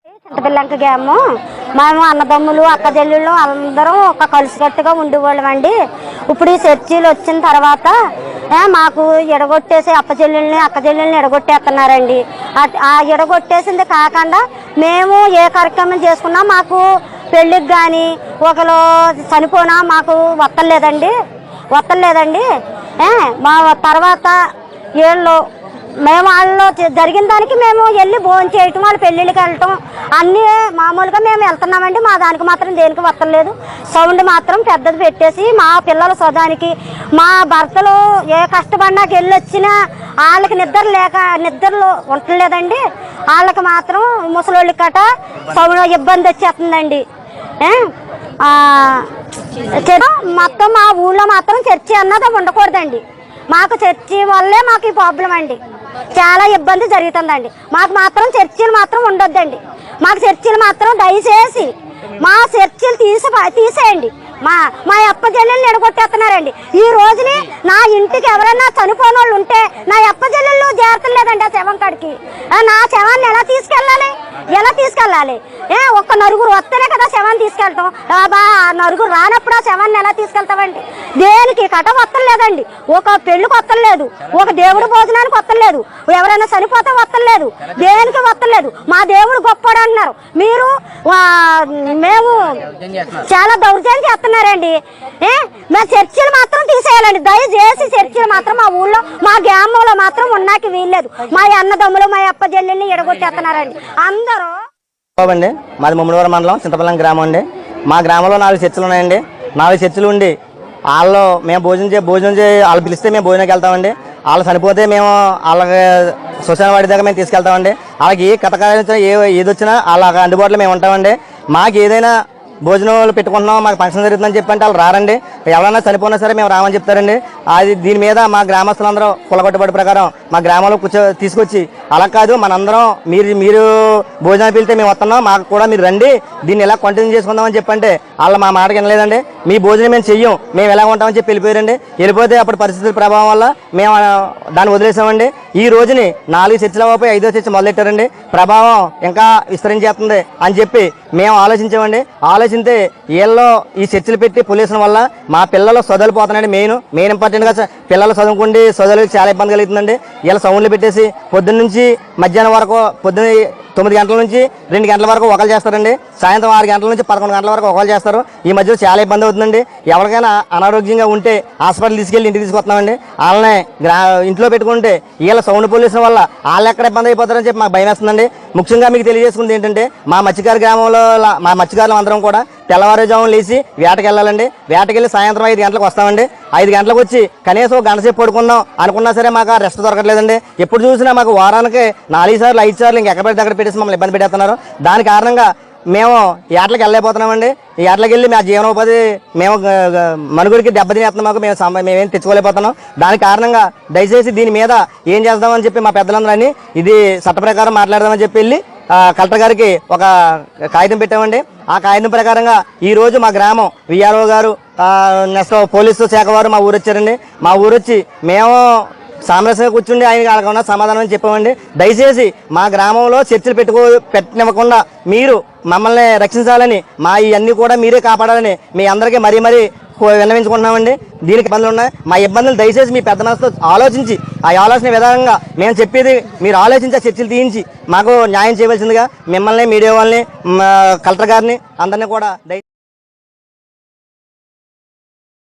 చింతపిల్లంక గ్రామం మేము అన్నదమ్ములు అక్క చెల్లెళ్ళు అందరం ఒక కలిసికట్టుగా ఉండేవాళ్ళం అండి. ఇప్పుడు ఈ చర్చీలు వచ్చిన తర్వాత మాకు ఎడగొట్టేసి అక్క చెల్లెల్ని ఎడగొట్టేస్తున్నారండి. ఆ ఎడగొట్టేసింది కాకుండా మేము ఏ కార్యక్రమం చేసుకున్నా మాకు పెళ్ళికి కానీ ఒకరు చనిపోయినా మాకు వత్తలేదండి. మా తర్వాత ఏళ్ళు మేము వాళ్ళు జరిగిన దానికి మేము వెళ్ళి భోజనం చేయటం, వాళ్ళ పెళ్ళిళ్ళకి వెళ్ళటం అన్నీ మామూలుగా మేము వెళ్తున్నామండి. మా దానికి మాత్రం దేనికి వత్తలేదు. సౌండ్ మాత్రం పెద్దది పెట్టేసి మా పిల్లల సోదానికి మా భర్తలు ఏ కష్టపడినాకి వెళ్ళి వచ్చినా వాళ్ళకి నిద్రలు ఉండలేదండి. వాళ్ళకి మాత్రం ముసలోళ్ళకి గట సౌండ్ ఇబ్బంది వచ్చేస్తుందండి. మొత్తం మా ఊళ్ళో మాత్రం చర్చి అన్నది ఉండకూడదండి. మాకు చర్చి వల్లే మాకు ఈ ప్రాబ్లం అండి. చాలా ఇబ్బంది జరుగుతుందండి. మాకు మాత్రం చర్చిలు మాత్రం ఉండొద్దండి. మాకు చర్చిలు మాత్రం దయచేసి మా చర్చిలు తీసేయండి. మా అప్ప చెల్లెళ్ళు ఎడగొట్టేస్తున్నారండి. ఈ రోజుని నా ఇంటికి ఎవరైనా చనిపోయిన వాళ్ళు ఉంటే నా అప్ప చెల్లెళ్ళు చేరతలేదండి. ఆ శవం కాడికి నా శవాన్ని ఎలా తీసుకెళ్ళాలి? ఒక్క నలుగురు వస్తేనే కదా శవాన్ని తీసుకెళ్తాం. నలుగురు రానప్పుడు ఆ శవాన్ని ఎలా తీసుకెళ్తామండి? దేనికి కట వత్తలేదండి. ఒక పెళ్లికి వత్తలేదు, ఒక దేవుడు భోజనానికి వత్తలేదు, ఎవరైనా చనిపోతే వత్తలేదు, దేనికి వత్తలేదు. మా దేవుడు గొప్పడు అంటున్నారు మీరు. మేము చాలా దౌర్జన్యం చేస్తున్నారండి. మా చర్చిలు మాత్రం తీసేయాలండి. దయచేసి చర్చిలు మాత్రం మా ఊళ్ళో మా గ్రామంలో మాత్రం ఉన్నాకి వీల్లేదు. మా అన్నదమ్ములు మా అప్ప చెల్లెల్ని ఎడగొట్టేస్తున్నారండి అందరూ. అండి మాది ముమ్మడివరం మండలం చింతపల్లం గ్రామం అండి. మా గ్రామంలో 4 చర్చిలు ఉన్నాయండి. 4 చర్చిలు ఉండి వాళ్ళు మేము భోజనం చేసి వాళ్ళు పిలిస్తే మేము భోజనానికి వెళ్తామండి. వాళ్ళు చనిపోతే మేము వాళ్ళకి శ్మశాన వాడి దగ్గర మేము తీసుకెళ్తామండి. వాళ్ళకి ఏ కథకాలు ఏది వచ్చినా వాళ్ళకి అందుబాటులో మేము ఉంటామండి. మాకు ఏదైనా భోజనాలు పెట్టుకుంటున్నాం, మాకు ఫంక్షన్ జరుగుతుందని చెప్పంటే వాళ్ళు రారండి. ఎవరైనా చనిపోయినా సరే మేము రామని చెప్తారండి. అది దీని మీద మా గ్రామస్తులందరూ కులగొట్టుబడి ప్రకారం మా గ్రామంలో తీసుకొచ్చి అలా కాదు మనందరం మీరు భోజనాలు పిలితే మేము వస్తున్నాం, మాకు కూడా మీరు రండి, దీన్ని ఎలా కంటిన్యూ చేసుకుందామని చెప్పంటే వాళ్ళు మా మాటకి వినలేదండి. మీ భోజనం మేము చెయ్యం, మేము ఎలా ఉంటామని చెప్పి వెళ్ళిపోయారండి. వెళ్ళిపోతే అప్పుడు పరిస్థితుల ప్రభావం వల్ల మేము దాన్ని వదిలేసామండి. ఈ రోజుని 4 చర్చిల వైపు 5వ చర్చి మొదలెట్టారండి. ప్రభావం ఇంకా విస్తరించేస్తుంది అని చెప్పి మేము ఆలోచించామండి. ఆలోచిస్తే వీళ్ళు ఈ చర్చలు పెట్టి పోలీసుల వల్ల మా పిల్లలు చదువులు పోతున్నాయండి. మెయిన్ ఇంపార్టెంట్గా పిల్లలు చదువుకుంటే చదువులకు చాలా ఇబ్బంది కలుగుతుందండి. వీళ్ళ సౌండ్లు పెట్టేసి పొద్దున్న నుంచి మధ్యాహ్నం వరకు పొద్దున్న 9 గంటల నుంచి 2 గంటల వరకు ఒకళ్ళు చేస్తారండి. సాయంత్రం 6 గంటల నుంచి 11 గంటల వరకు ఒకళ్ళు చేస్తారు. ఈ మధ్యలో చాలా ఇబ్బంది అవుతుందండి. ఎవరికైనా అనారోగ్యంగా ఉంటే హాస్పిటల్ తీసుకెళ్ళి ఇంటికి తీసుకొస్తున్నామండి. వాళ్ళని ఇంట్లో పెట్టుకుంటే వీళ్ళ సౌండ్ పొల్యూషన్ వల్ల వాళ్ళు ఎక్కడ ఇబ్బంది అయిపోతారని చెప్పి మాకు భయం వేస్తుందండి. ముఖ్యంగా మీకు తెలియజేసుకుంది ఏంటంటే మా మత్స్యకార గ్రామంలో మా మత్స్యకారులు అందరం కూడా తెల్లవారుజామున లేచి వేటకి వెళ్ళాలండి. వేటకెళ్ళి సాయంత్రం 5 గంటలకు వస్తామండి. 5 గంటలకు వచ్చి కనీసం గంట సేపు పడుకుందాం అనుకున్నా సరే మాకు రెస్ట్ దొరకట్లేదండి. ఎప్పుడు చూసినా మాకు వారానికి 4 సార్లు 5 సార్లు ఇంకెక్కడ పెడితే అక్కడ పెట్టేసి మమ్మల్ని ఇబ్బంది పెట్టేస్తున్నారు. దాని కారణంగా మేము ఏటలకు వెళ్ళలేకపోతున్నామండి. ఈ ఏటలకు వెళ్ళి మా జీవనోపాధి మేము మనుగుడికి దెబ్బతినేస్తున్నాం. మాకు మేమేం తెచ్చుకోలేకపోతున్నాం. దాని కారణంగా దయచేసి దీని మీద ఏం చేద్దామని చెప్పి మా పెద్దలందరూ ఇది చట్ట ప్రకారం మాట్లాడదామని చెప్పి వెళ్ళి కలెక్టర్ గారికి ఒక కాగితం పెట్టామండి. ఆ కాగితం ప్రకారంగా ఈరోజు మా గ్రామం విఆర్ఓ గారు నెక్స్ట్ పోలీసు శాఖ వారు మా ఊరు వచ్చారండి. మా ఊరు వచ్చి మేము సామరస్యంగా కూర్చుండి ఆయన వాళ్ళకున్న సమాధానం చెప్పామండి. దయచేసి మా గ్రామంలో చర్చలు పెట్టనివ్వకుండా మీరు మమ్మల్ని రక్షించాలని, మా ఇవన్నీ కూడా మీరే కాపాడాలని మీ అందరికీ మరీ విన్నవించుకుంటున్నామండి. దీనికి ఇబ్బందులు ఉన్నాయి. మా ఇబ్బందులు దయచేసి మీ పెద్ద మనసుతో ఆలోచించి ఆ ఆలోచన విధానంగా మేము చెప్పేది మీరు ఆలోచించి ఆ చర్చలు తీయించి మాకు న్యాయం చేయవలసిందిగా మిమ్మల్ని, మీడియా వాళ్ళని, కలెక్టర్ గారిని అందరినీ కూడా